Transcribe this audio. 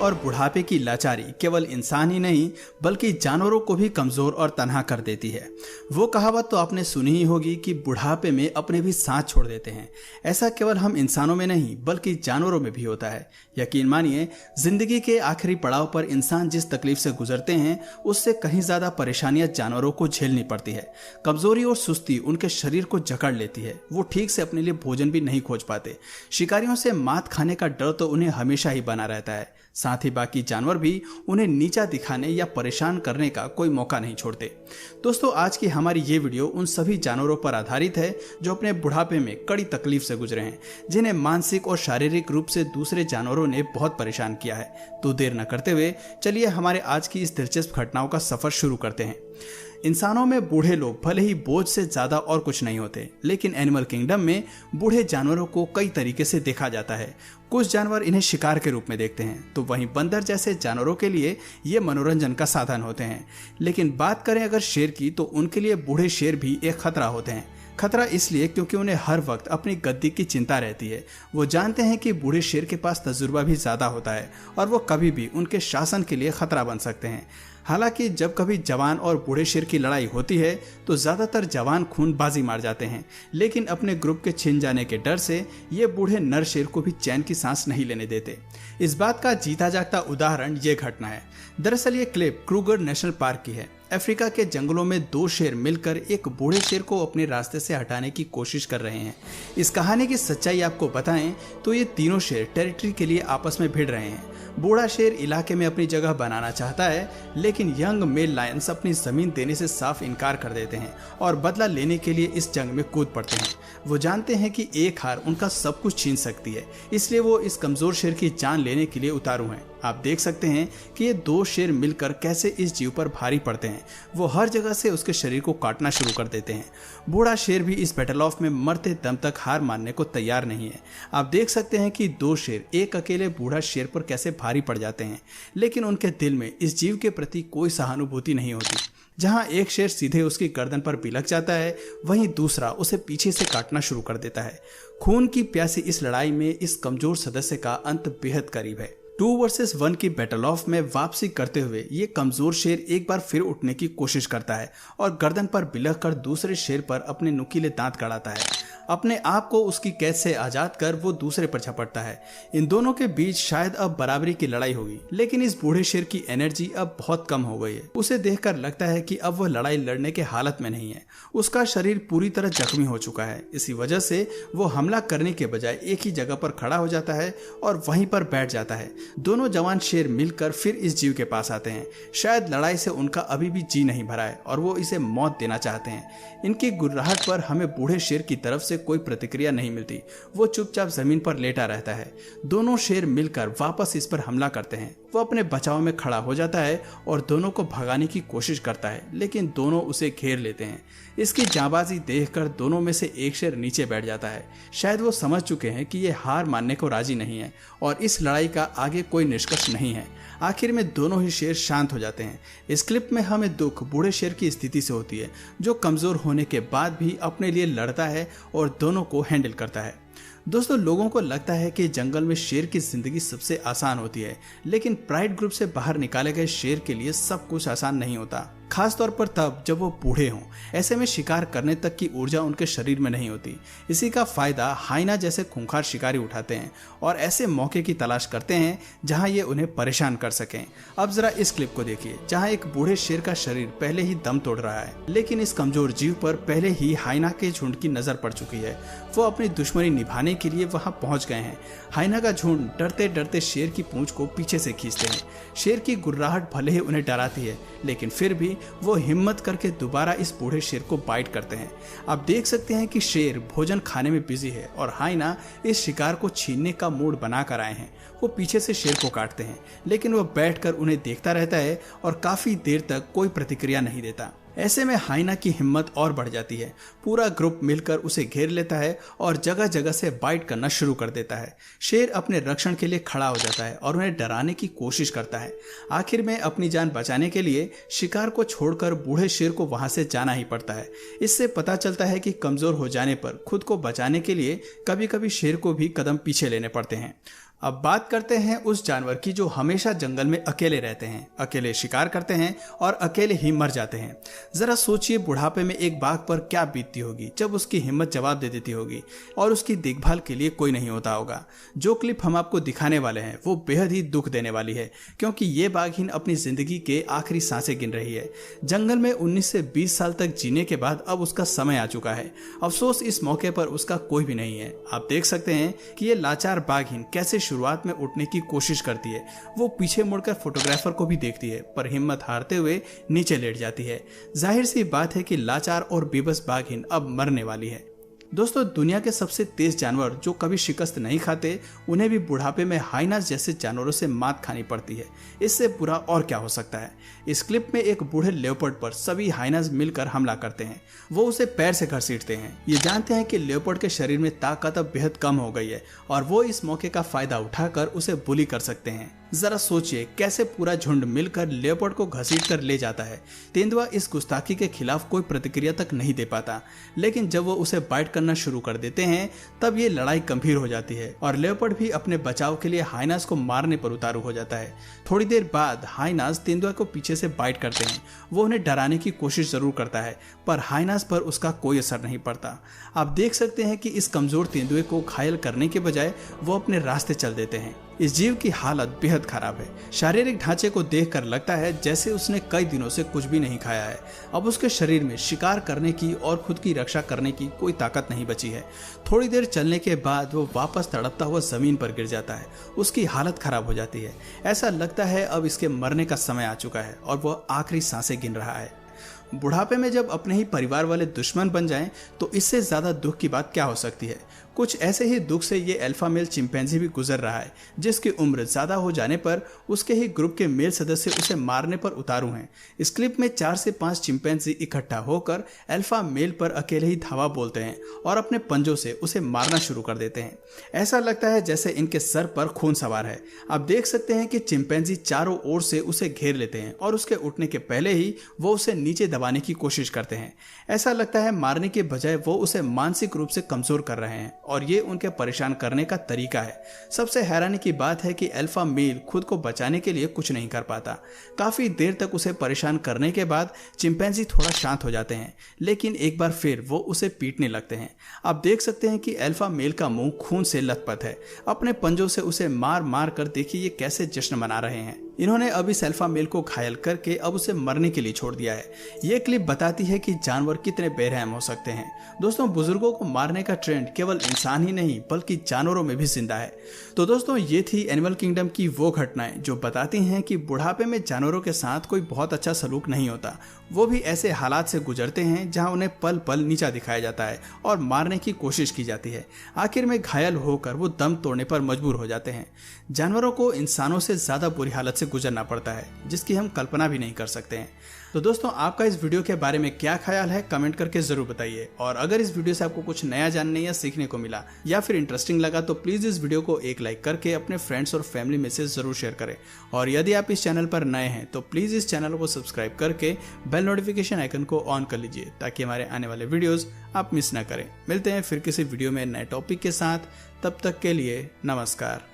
और बुढ़ापे की लाचारी केवल इंसान ही नहीं बल्कि जानवरों को भी कमजोर और तन्हा कर देती है। वो कहावत तो आपने सुनी ही होगी कि बुढ़ापे में अपने भी साथ छोड़ देते हैं। ऐसा केवल हम इंसानों में नहीं बल्कि जानवरों में भी होता है। यकीन मानिए, जिंदगी के आखिरी पड़ाव पर इंसान जिस तकलीफ से गुजरते हैं उससे कहीं ज्यादा परेशानियां जानवरों को झेलनी पड़ती है। कमजोरी और सुस्ती उनके शरीर को जकड़ लेती है। वो ठीक से अपने लिए भोजन भी नहीं खोज पाते। शिकारियों से मात खाने का डर तो उन्हें हमेशा ही बना रहता है। साथ ही बाकी जानवर भी उन्हें नीचा दिखाने या परेशान करने का कोई मौका नहीं छोड़ते। दोस्तों, आज की हमारी ये वीडियो उन सभी जानवरों पर आधारित है जो अपने बुढ़ापे में कड़ी तकलीफ से गुजरे हैं, जिन्हें मानसिक और शारीरिक रूप से दूसरे जानवरों ने बहुत परेशान किया है। तो देर न करते हुए चलिए हमारे आज की इस दिलचस्प घटनाओं का सफर शुरू करते हैं। इंसानों में बूढ़े लोग भले ही बोझ से ज्यादा और कुछ नहीं होते, लेकिन एनिमल किंगडम में बूढ़े जानवरों को कई तरीके से देखा जाता है। कुछ जानवर इन्हें शिकार के रूप में देखते हैं, तो वहीं बंदर जैसे जानवरों के लिए ये मनोरंजन का साधन होते हैं। लेकिन बात करें अगर शेर की, तो उनके लिए बूढ़े शेर भी एक खतरा होते हैं। खतरा इसलिए क्योंकि उन्हें हर वक्त अपनी गद्दी की चिंता रहती है। वो जानते हैं कि बूढ़े शेर के पास तजुर्बा भी ज्यादा होता है और वो कभी भी उनके शासन के लिए खतरा बन सकते हैं। हालांकि जब कभी जवान और बूढ़े शेर की लड़ाई होती है तो ज्यादातर जवान खून बाजी मार जाते हैं, लेकिन अपने ग्रुप के छिन जाने के डर से ये बूढ़े नर शेर को भी चैन की सांस नहीं लेने देते। इस बात का जीता जागता उदाहरण ये घटना है। दरअसल ये क्लिप क्रूगर नेशनल पार्क की है। अफ्रीका के जंगलों में दो शेर मिलकर एक बूढ़े शेर को अपने रास्ते से हटाने की कोशिश कर रहे हैं। इस कहानी की सच्चाई आपको बताएं तो ये तीनों शेर टेरिटरी के लिए आपस में भिड़ रहे हैं। बूढ़ा शेर इलाके में अपनी जगह बनाना चाहता है, लेकिन यंग मेल लायंस अपनी जमीन देने से साफ इनकार कर देते हैं और बदला लेने के लिए इस जंग में कूद पड़ते हैं। वो जानते हैं कि एक हार उनका सब कुछ छीन सकती है, इसलिए वो इस कमजोर शेर की जान लेने के लिए उतारू हैं। आप देख सकते हैं कि ये दो शेर मिलकर कैसे इस जीव पर भारी पड़ते हैं। वो हर जगह से उसके शरीर को काटना शुरू कर देते हैं। बूढ़ा शेर भी इस बैटल ऑफ में मरते दम तक हार मानने को तैयार नहीं है। आप देख सकते हैं कि दो शेर एक अकेले बूढ़ा शेर पर कैसे भारी पड़ जाते हैं, लेकिन उनके दिल में इस जीव के प्रति कोई सहानुभूति नहीं होती। जहां एक शेर सीधे उसकी गर्दन पर बिलक जाता है, वहीं दूसरा उसे पीछे से काटना शुरू कर देता है। खून की प्यासी इस लड़ाई में इस कमजोर सदस्य का अंत बेहद करीब है। 2 वर्सेस 1 की बैटल ऑफ में वापसी करते हुए ये कमजोर शेर एक बार फिर उठने की कोशिश करता है और गर्दन पर बिलख कर दूसरे शेर पर अपने नुकीले दांत गड़ाता है। अपने आप को उसकी कैद से आजाद कर वो दूसरे पर झपटता है। इन दोनों के बीच शायद अब बराबरी की लड़ाई होगी, लेकिन इस बूढ़े शेर की एनर्जी अब बहुत कम हो गई है। उसे देखकर लगता है कि अब वह लड़ाई लड़ने के हालत में नहीं है। उसका शरीर पूरी तरह जख्मी हो चुका है। इसी वजह से वो हमला करने के बजाय एक ही जगह पर खड़ा हो जाता है और वहीं पर बैठ जाता है। दोनों जवान शेर मिलकर फिर इस जीव के पास आते हैं। शायद लड़ाई से उनका अभी भी जी नहीं भरा है और वो इसे मौत देना चाहते हैं। इनकी गुर्राहट पर हमें बूढ़े शेर की तरफ से कोई प्रतिक्रिया नहीं मिलती। वो चुपचाप जमीन पर लेटा रहता है। दोनों शेर मिलकर वापस इस पर हमला करते हैं। वो अपने बचाव में खड़ा हो जाता है और दोनों को भगाने की कोशिश करता है, लेकिन दोनों उसे घेर लेते हैं। इसकी जांबाजी देखकर दोनों में से एक शेर नीचे बैठ जाता है। शायद वो समझ चुके हैं कि ये हार मानने को राजी नहीं है और इस लड़ाई का आगे कोई निष्कर्ष नहीं है। आखिर में दोनों ही शेर शांत हो जाते हैं। इस क्लिप में हमें दुख बूढ़े शेर की स्थिति से होती है, जो कमजोर होने के बाद भी अपने लिए लड़ता है और दोनों को हैंडल करता है। दोस्तों, लोगों को लगता है कि जंगल में शेर की जिंदगी सबसे आसान होती है, लेकिन प्राइड ग्रुप से बाहर निकाले गए शेर के लिए सब कुछ आसान नहीं होता, खास तौर पर तब जब वो बूढ़े हों। ऐसे में शिकार करने तक की ऊर्जा उनके शरीर में नहीं होती। इसी का फायदा हाइना जैसे खूंखार शिकारी उठाते हैं और ऐसे मौके की तलाश करते हैं जहां ये उन्हें परेशान कर सकें। अब जरा इस क्लिप को देखिए, जहां एक बूढ़े शेर का शरीर पहले ही दम तोड़ रहा है, लेकिन इस कमजोर जीव पर पहले ही हाइना के झुंड की नजर पड़ चुकी है। वो अपनी दुश्मनी निभाने के लिए वहां पहुंच गए हैं। हाइना का झुंड डरते डरते शेर की पूंछ को पीछे से खींचते हैं। शेर की गुर्राहट भले ही उन्हें डराती है, लेकिन फिर भी वो हिम्मत करके दोबारा इस बूढ़े शेर को बाइट करते हैं। आप देख सकते हैं कि शेर भोजन खाने में बिजी है और हाइना इस शिकार को छीनने का मूड बना कर आए हैं। वो पीछे से शेर को काटते हैं, लेकिन वो बैठकर उन्हें देखता रहता है और काफी देर तक कोई प्रतिक्रिया नहीं देता। ऐसे में हाइना की हिम्मत और बढ़ जाती है। पूरा ग्रुप मिलकर उसे घेर लेता है और जगह जगह से बाइट करना शुरू कर देता है। शेर अपने रक्षण के लिए खड़ा हो जाता है और उन्हें डराने की कोशिश करता है। आखिर में अपनी जान बचाने के लिए शिकार को छोड़कर बूढ़े शेर को वहां से जाना ही पड़ता है। इससे पता चलता है कि कमजोर हो जाने पर खुद को बचाने के लिए कभी कभी शेर को भी कदम पीछे लेने पड़ते हैं। अब बात करते हैं उस जानवर की जो हमेशा जंगल में अकेले रहते हैं, अकेले शिकार करते हैं और अकेले ही मर जाते हैं। जरा सोचिए बुढ़ापे में एक बाघ पर क्या बीतती होगी जब उसकी हिम्मत जवाब दे देती होगी और उसकी देखभाल के लिए कोई नहीं होता होगा। जो क्लिप हम आपको दिखाने वाले हैं वो बेहद ही दुख देने वाली है, क्योंकि ये बाघिन अपनी जिंदगी के आखिरी सांसें गिन रही है। जंगल में 19 से 20 साल तक जीने के बाद अब उसका समय आ चुका है। अफसोस इस मौके पर उसका कोई भी नहीं है। आप देख सकते हैं कि ये लाचार बाघिन कैसे शुरुआत में उठने की कोशिश करती है। वो पीछे मुड़कर फोटोग्राफर को भी देखती है, पर हिम्मत हारते हुए नीचे लेट जाती है। जाहिर सी बात है कि लाचार और बेबस बाघिन अब मरने वाली है। दोस्तों, दुनिया के सबसे तेज जानवर जो कभी शिकस्त नहीं खाते, उन्हें भी बुढ़ापे में हाइनास जैसे जानवरों से मात खानी पड़ती है। इससे बुरा और क्या हो सकता है। इस क्लिप में एक बूढ़े लेपर्ड पर सभी हाइनास मिलकर हमला करते हैं। वो उसे पैर से घसीटते हैं। ये जानते हैं कि लेपर्ड के शरीर में ताकत अब बेहद कम हो गई है और वो इस मौके का फायदा उठाकर उसे बुली कर सकते हैं। जरा सोचिए कैसे पूरा झुंड मिलकर लेपर्ड को घसीट कर ले जाता है। तेंदुआ इस गुस्ताखी के खिलाफ कोई प्रतिक्रिया तक नहीं दे पाता, लेकिन जब वो उसे बाइट करना शुरू कर देते हैं तब ये लड़ाई गंभीर हो जाती है और लेपर्ड भी अपने बचाव के लिए हाइनास को मारने पर उतारू हो जाता है। थोड़ी देर बाद हाइनास तेंदुआ को पीछे से बाइट करते हैं। वो उन्हें डराने की कोशिश जरूर करता है, पर हाइनास पर उसका कोई असर नहीं पड़ता। आप देख सकते हैं कि इस कमजोर तेंदुए को घायल करने के बजाय वो अपने रास्ते चल देते हैं। इस जीव की हालत बेहद खराब है। शारीरिक ढांचे को देखकर लगता है जैसे उसने कई दिनों से कुछ भी नहीं खाया है। अब उसके शरीर में शिकार करने की और खुद की रक्षा करने की कोई ताकत नहीं बची है। थोड़ी देर चलने के बाद वो वापस तड़पता हुआ जमीन पर गिर जाता है। उसकी हालत खराब हो जाती है। ऐसा लगता है अब इसके मरने का समय आ चुका है और वह आखिरी सांसें गिन रहा है। बुढ़ापे में जब अपने ही परिवार वाले दुश्मन बन जाएं, तो इससे ज्यादा दुख की बात क्या हो सकती है। कुछ ऐसे ही दुख से ये अल्फा मेल चिंपैंजी भी गुजर रहा है, जिसकी उम्र ज्यादा हो जाने पर उसके ही ग्रुप के मेल सदस्य उसे मारने पर उतारू हैं। इस क्लिप में 4 से 5 चिंपैंजी इकट्ठा होकर अल्फा मेल पर अकेले ही धावा बोलते हैं और अपने पंजों से उसे मारना शुरू कर देते हैं। ऐसा लगता है जैसे इनके सर पर खून सवार है। आप देख सकते हैं कि चिंपैंजी चारों ओर से उसे घेर लेते हैं और उसके उठने के पहले ही वो उसे नीचे दबाने की कोशिश करते हैं। ऐसा लगता है मारने के बजाय वो उसे मानसिक रूप से कमजोर कर रहे हैं और ये उनके परेशान करने का तरीका है। सबसे हैरानी की बात है कि अल्फा मेल खुद को बचाने के लिए कुछ नहीं कर पाता। काफी देर तक उसे परेशान करने के बाद चिंपैंजी थोड़ा शांत हो जाते हैं, लेकिन एक बार फिर वो उसे पीटने लगते हैं। आप देख सकते हैं कि अल्फा मेल का मुंह खून से लथपथ है। अपने पंजों से उसे मार मार कर देखिए ये कैसे जश्न मना रहे हैं। इन्होंने अब इस अल्फा मेल को घायल करके अब उसे मरने के लिए छोड़ दिया है। ये क्लिप बताती है कि जानवर कितने बेरहम हो सकते हैं। दोस्तों, बुजुर्गों को मारने का ट्रेंड केवल इंसान ही नहीं बल्कि जानवरों में भी जिंदा है। तो दोस्तों, ये थी एनिमल किंगडम की वो घटनाएं जो बताती हैं कि बुढ़ापे में जानवरों के साथ कोई बहुत अच्छा सलूक नहीं होता। वो भी ऐसे हालात से गुजरते हैं जहां उन्हें पल पल नीचा दिखाया जाता है और मारने की कोशिश की जाती है। आखिर में घायल होकर वो दम तोड़ने पर मजबूर हो जाते हैं। जानवरों को इंसानों से ज्यादा बुरी हालत से गुजरना पड़ता है, जिसकी हम कल्पना भी नहीं कर सकते हैं। तो दोस्तों, आपका इस वीडियो के बारे में क्या ख्याल है, कमेंट करके जरूर बताइए। और अगर इस वीडियो से आपको कुछ नया जानने या सीखने को मिला या फिर इंटरेस्टिंग लगा तो प्लीज इस वीडियो को एक लाइक करके अपने फ्रेंड्स और फैमिली में से जरूर शेयर करें। और यदि आप इस चैनल पर नए हैं तो प्लीज इस चैनल को सब्सक्राइब करके बेल नोटिफिकेशन आइकन को ऑन कर लीजिए, ताकि हमारे आने वाले वीडियोस आप मिस ना करें। मिलते हैं फिर किसी वीडियो में नए टॉपिक के साथ। तब तक के लिए नमस्कार।